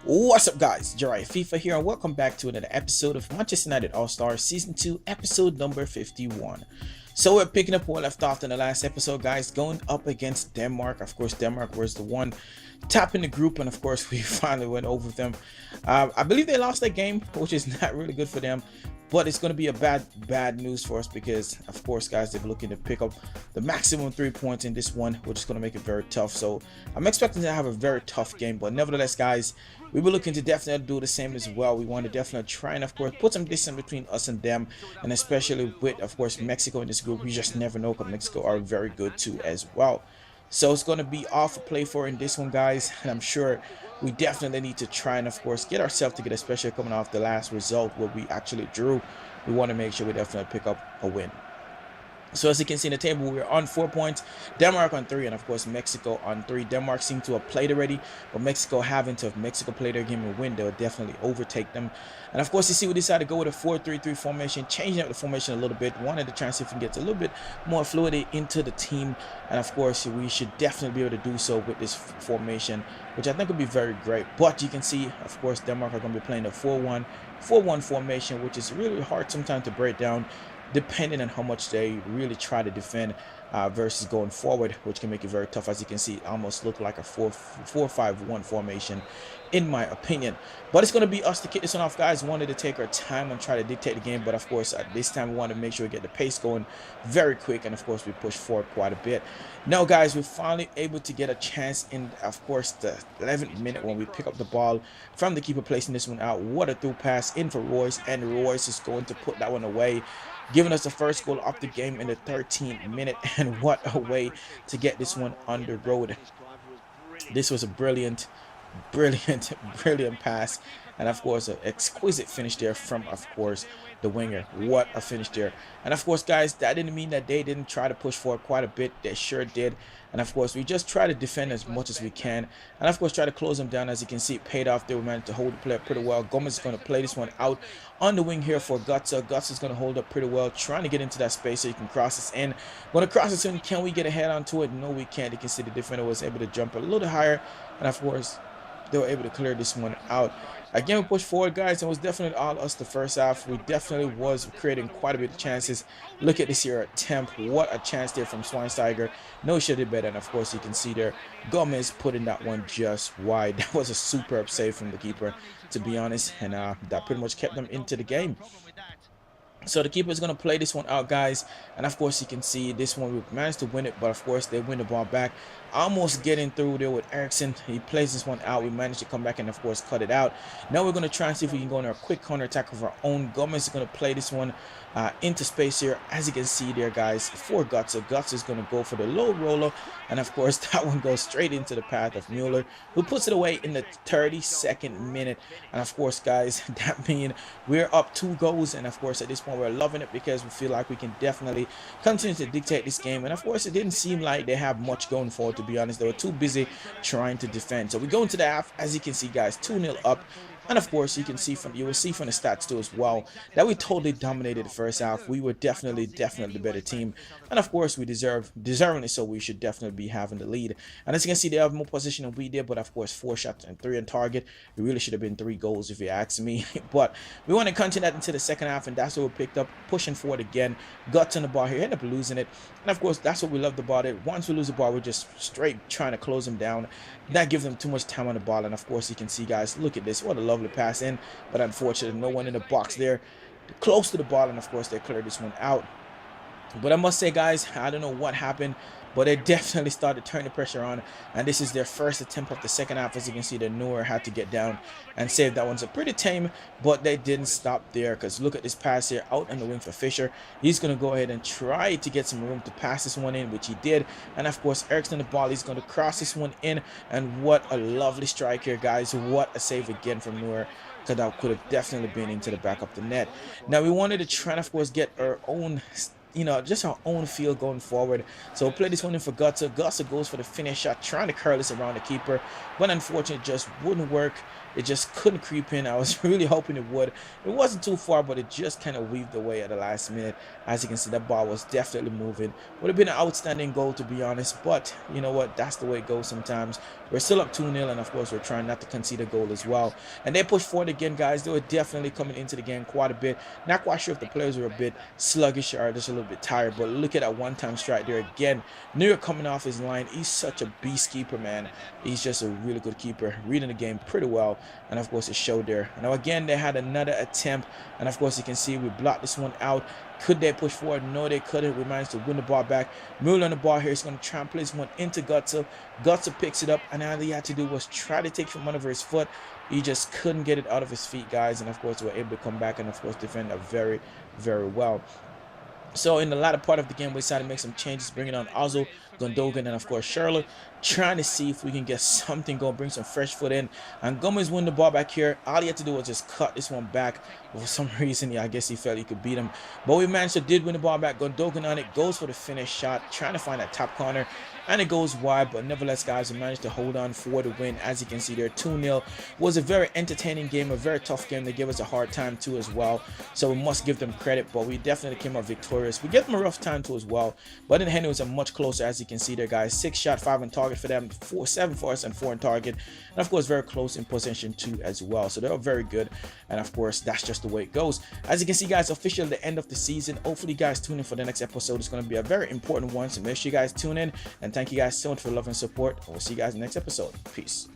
What's up, guys? Jerry Fifa here, and welcome back to another episode of Manchester United All-Stars Season 2, episode number 51. So we're picking up where we left off in the last episode, guys, going up against Denmark. Of course, Denmark was the one top in the group, and of course, we finally went over them. I believe they lost that game, which is not really good for them. But it's going to be a bad news for us because, of course, guys, they're looking to pick up the maximum 3 points in this one, which is going to make it very tough. So I'm expecting to have a very tough game. But nevertheless, guys, we were looking to definitely do the same as well. We want to definitely try and, of course, put some distance between us and them. And especially with, of course, Mexico in this group. We just never know because Mexico are very good too as well. So it's going to be all for play for in this one, guys. And I'm sure we definitely need to try and, of course, get ourselves together, especially coming off the last result where we actually drew. We want to make sure we definitely pick up a win. So as you can see in the table, we're on 4 points, Denmark on 3, and of course Mexico on 3. Denmark seemed to have played already, but Mexico haven't. So if Mexico play their game and win, they'll definitely overtake them. And of course, you see we decided to go with a 4-3-3 formation, changing up the formation a little bit. Wanted to try and see if we can get a little bit more fluidity into the team. And of course, we should definitely be able to do so with this formation, which I think would be very great. But you can see, of course, Denmark are going to be playing a 4-1-4-1 formation, which is really hard sometimes to break down, depending on how much they really try to defend versus going forward, which can make it very tough. As you can see, it almost look like a 4-5-1 formation, in my opinion. But it's going to be us to kick this one off, guys. Wanted to take our time and try to dictate the game, but of course, at this time, we want to make sure we get the pace going very quick, and of course, we push forward quite a bit. Now, guys, we're finally able to get a chance in, of course, the 11th minute when we pick up the ball from the keeper, placing this one out. What a through pass in for Royce, and Royce is going to put that one away, giving us the first goal of the game in the 13th minute. And what a way to get this one on the road. This was a brilliant pass, and of course an exquisite finish there from, of course, the winger. What a finish there. And of course, guys, that didn't mean that they didn't try to push forward quite a bit. They sure did. And of course, we just try to defend as much as we can, and of course try to close them down. As you can see, it paid off. They were managed to hold the play up pretty well. Gomez is going to play this one out on the wing here for Gutsa. Gutsa is going to hold up pretty well, trying to get into that space so he can cross this in. Going to cross this in. Can we get a head onto it? No, we can't. You can see the defender was able to jump a little higher, and of course they were able to clear this one out. Again, we pushed forward, guys. It was definitely all us the first half. We definitely was creating quite a bit of chances. Look at this here attempt. What a chance there from Schweinsteiger. No, should have better. And of course, you can see there, Gomez putting that one just wide. That was a superb save from the keeper, to be honest. And that pretty much kept them into the game. So the keeper is going to play this one out, guys, and of course you can see this one we managed to win it, but of course they win the ball back, almost getting through there with Eriksson. He plays this one out. We managed to come back and of course cut it out. Now we're going to try and see if we can go on a quick counter attack of our own. Gomez is going to play this one into space here, as you can see there, guys, for Gutsa. Gutsa is going to go for the low roller, and of course that one goes straight into the path of Mueller, who puts it away in the 32nd minute. And of course, guys, that means we're up 2 goals, and of course at this point we're loving it because we feel like we can definitely continue to dictate this game. And of course, it didn't seem like they have much going forward, to be honest. They were too busy trying to defend. So we go into the half, as you can see, guys, 2-0 up. And of course, you will see from the stats too as well that we totally dominated the first half. We were definitely the better team, and of course we deservingly so. We should definitely be having the lead. And as you can see, they have more position than we did, but of course 4 shots and 3 on target. It really should have been 3 goals if you ask me. But we want to continue that into the second half, and that's what we picked up, pushing forward again. Guts on the ball here, end up losing it, and of course that's what we loved about it. Once we lose the ball, we're just straight trying to close them down, not give them too much time on the ball. And of course, you can see, guys, look at this. What a lovely pass in, but unfortunately no one in the box there close to the ball, and of course they cleared this one out. But I must say, guys, I don't know what happened, but they definitely started turning the pressure on, and this is their first attempt of the second half. As you can see, the Neuer had to get down and save that one. So pretty tame, but they didn't stop there, because look at this pass here out on the wing for Fischer. He's going to go ahead and try to get some room to pass this one in, which he did. And of course, Eriksson the ball, he's going to cross this one in, and what a lovely strike here, guys. What a save again from Neuer, because that could have definitely been into the back of the net. Now we wanted to try and of course get our own just our own feel going forward. So we'll play this one in for Gutsa. Gutsa goes for the finish shot, trying to curl this around the keeper, but unfortunately it just wouldn't work. It just couldn't creep in. I was really hoping it would. It wasn't too far, but it just kind of weaved away at the last minute. As you can see, that ball was definitely moving. Would have been an outstanding goal, to be honest, but you know what, that's the way it goes sometimes. We're still up 2-0, and of course we're trying not to concede a goal as well. And they push forward again, guys. They were definitely coming into the game quite a bit. Not quite sure if the players were a bit sluggish or just a little bit tired, but look at that one-time strike there again. New York coming off his line. He's such a beast keeper, man. He's just a really good keeper, reading the game pretty well, and of course it showed there. Now again, they had another attempt, and of course you can see we blocked this one out. Could they push forward? No, they couldn't. We managed to win the ball back. Mueller on the ball here. He's going to try and place one into Gutsa. Gutsa picks it up, and all he had to do was try to take from under his foot. He just couldn't get it out of his feet, guys, and of course we were able to come back and of course defend that very, very well. So in the latter part of the game, we decided to make some changes, bringing on Ozil, Gundogan, and of course Schürrle, trying to see if we can get something going, bring some fresh foot in. And Gomez win the ball back here. All he had to do was just cut this one back. For some reason, yeah, I guess he felt he could beat him. But we managed to win the ball back. Gundogan on it, goes for the finish shot, trying to find that top corner. And it goes wide, but nevertheless, guys, we managed to hold on for the win. As you can see there, 2-0. Was a very entertaining game, a very tough game. They gave us a hard time too as well. So we must give them credit, but we definitely came out victorious. We gave them a rough time too as well. But in the end, it was a much closer, as you can see there, guys. 6 shot, 5 on target for them, 7 for us, and 4 on target. And of course, very close in possession too as well. So they were very good. And of course, that's just the way it goes. As you can see, guys, officially the end of the season. Hopefully, you guys tune in for the next episode. It's going to be a very important one. So make sure you guys tune in. And thank you guys so much for love and support. We'll see you guys in the next episode. Peace.